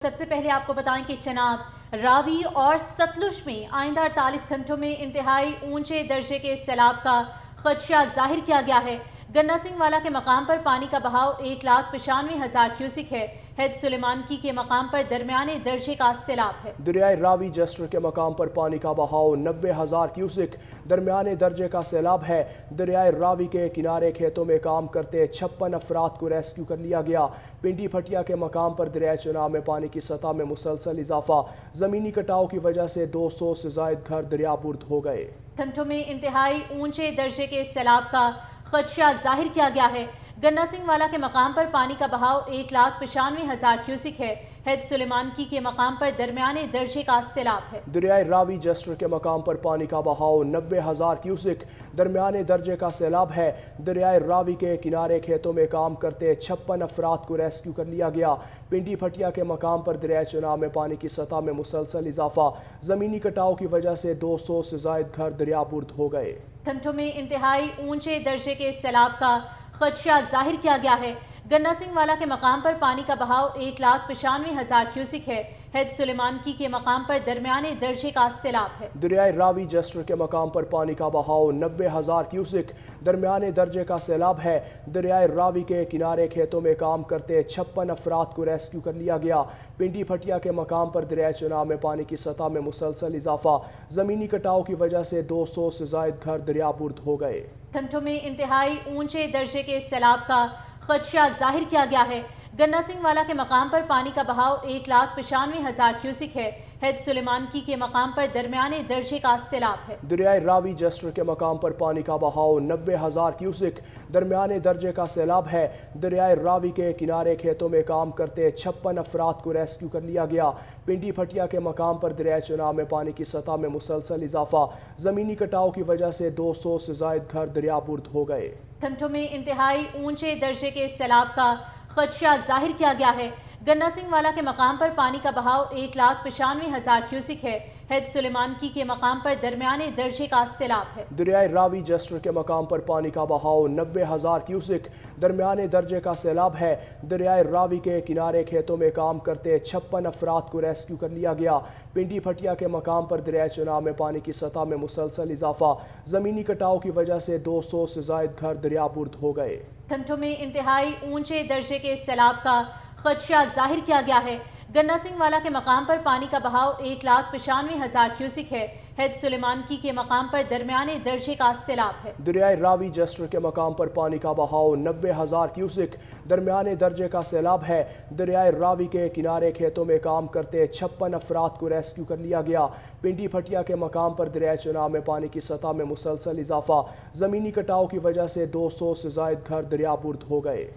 सबसे पहले आपको बताएं कि चनाब रावी और सतलुज में आइंदा 48 घंटों में इंतहाई ऊंचे दर्जे के सैलाब का खदशा जाहिर किया गया है। गन्ना सिंह वाला के मकाम पर पानी का बहाव 1,95,000 क्यूसिक है। हैद सुलेमानकी के मकाम पर दरमियाने दर्जे का सैलाब है। दरियाए रावी जस्टर के मकाम पर पानी का बहाव 90,000 क्यूसिक दरमियाने दर्जे का सैलाब है। दरियाए रावी के किनारे खेतों में काम करते 56 अफराद को रेस्क्यू कर लिया गया। पिंडी फटिया के मकाम पर दरियाए चनाब में पानी की सतह में मुसलसल इजाफा, ज़मीनी कटाव की वजह से 200 से ज़ायद घर दरियाबुर्द हो गए। घंटों में इंतहाई ऊंचे दर्जे के सैलाब का खदशा जाहिर किया गया है। गन्ना सिंह वाला के मकाम पर पानी का बहाव 1,95,000 क्यूसिक है। हैद सुलेमानकी के मकाम पर दरमियाने दर्जे का सैलाब है। दरियाए रावी जस्टर के मकाम पर पानी का बहाव 90,000 क्यूसिक दरमियाने दर्जे का सैलाब है। दरियाए रावी के किनारे खेतों में काम करते 56 अफराद को रेस्क्यू कर लिया गया। पिंडी फटिया के मकाम पर दरियाए चनाब में पानी की सतह में मुसलसल इजाफा, ज़मीनी कटाव की वजह से 200 से ज़ायद घर दरियाबुर्द हो गए। घंटों में इंतहाई ऊंचे दर्जे के सैलाब का खदशा जाहिर किया गया है। गन्ना सिंह वाला के मकाम पर पानी का बहाव 1,95,000 क्यूसिक है। हैद सुलेमानकी के मकाम पर दरमियाने दर्जे का सैलाब है। दरियाए रावी जस्टर के मकाम पर पानी का बहाव 90,000 क्यूसिक दरमियाने दर्जे का सैलाब है। दरियाए रावी के किनारे खेतों में काम करते 56 अफराद को रेस्क्यू कर लिया गया। पिंडी फटिया के मकाम पर दरियाए चनाब में पानी की सतह में मुसलसल इजाफा, ज़मीनी कटाव की वजह से 200 से ज़ायद घर दरियाबुर्द हो गए। घंटों में इंतहाई ऊंचे दर्जे के सैलाब का खदशा जाहिर किया गया है। गन्ना सिंह वाला के मकाम पर पानी का बहाव 1,95,000 क्यूसिक है। हैद सुलेमानकी के मकाम पर दरमियाने दर्जे का सैलाब है। दरियाए रावी जस्टर के मकाम पर पानी का बहाव 90,000 क्यूसिक दरमियाने दर्जे का सैलाब है। दरियाए रावी के किनारे खेतों में काम करते 56 अफराद को रेस्क्यू कर लिया गया। पिंडी फटिया के मकाम पर दरियाए चनाब में पानी की सतह में मुसलसल इजाफा, ज़मीनी कटाव की वजह से 200 से ज़ायद घर दरियाबुर्द हो गए। घंटों में इंतहाई ऊंचे दर्जे के सैलाब का खदशा जाहिर किया गया है। गन्ना सिंह वाला के मकाम पर पानी का बहाव 1,95,000 क्यूसिक है। हैद सुलेमानकी के मकाम पर दरमियाने दर्जे का सैलाब है। दरियाए रावी जस्टर के मकाम पर पानी का बहाव 90,000 क्यूसिक दरमियाने दर्जे का सैलाब है। दरियाए रावी के किनारे खेतों में काम करते 56 अफराद को रेस्क्यू कर लिया गया। पिंडी फटिया के मकाम पर दरियाए चनाब में पानी की सतह में मुसलसल इजाफा, ज़मीनी कटाव की वजह से 200 से ज़ायद घर दरियाबुर्द हो गए। घंटों में इंतहाई ऊंचे दर्जे के सैलाब का खदशा जाहिर किया गया है। गन्ना सिंह वाला के मकाम पर पानी का बहाव 1,95,000 क्यूसिक है। हैद सुलेमानकी के मकाम पर दरमियाने दर्जे का सैलाब है। दरियाए रावी जस्टर के मकाम पर पानी का बहाव 90,000 क्यूसिक दरमियाने दर्जे का सैलाब है। दरियाए रावी के किनारे खेतों में काम करते 56 अफराद को रेस्क्यू कर लिया गया। पिंडी फटिया के मकाम पर दरियाए चनाब में पानी की सतह में मुसलसल इजाफा, ज़मीनी कटाव की वजह से 200 से ज़ायद घर दरियाबुर्द हो गए।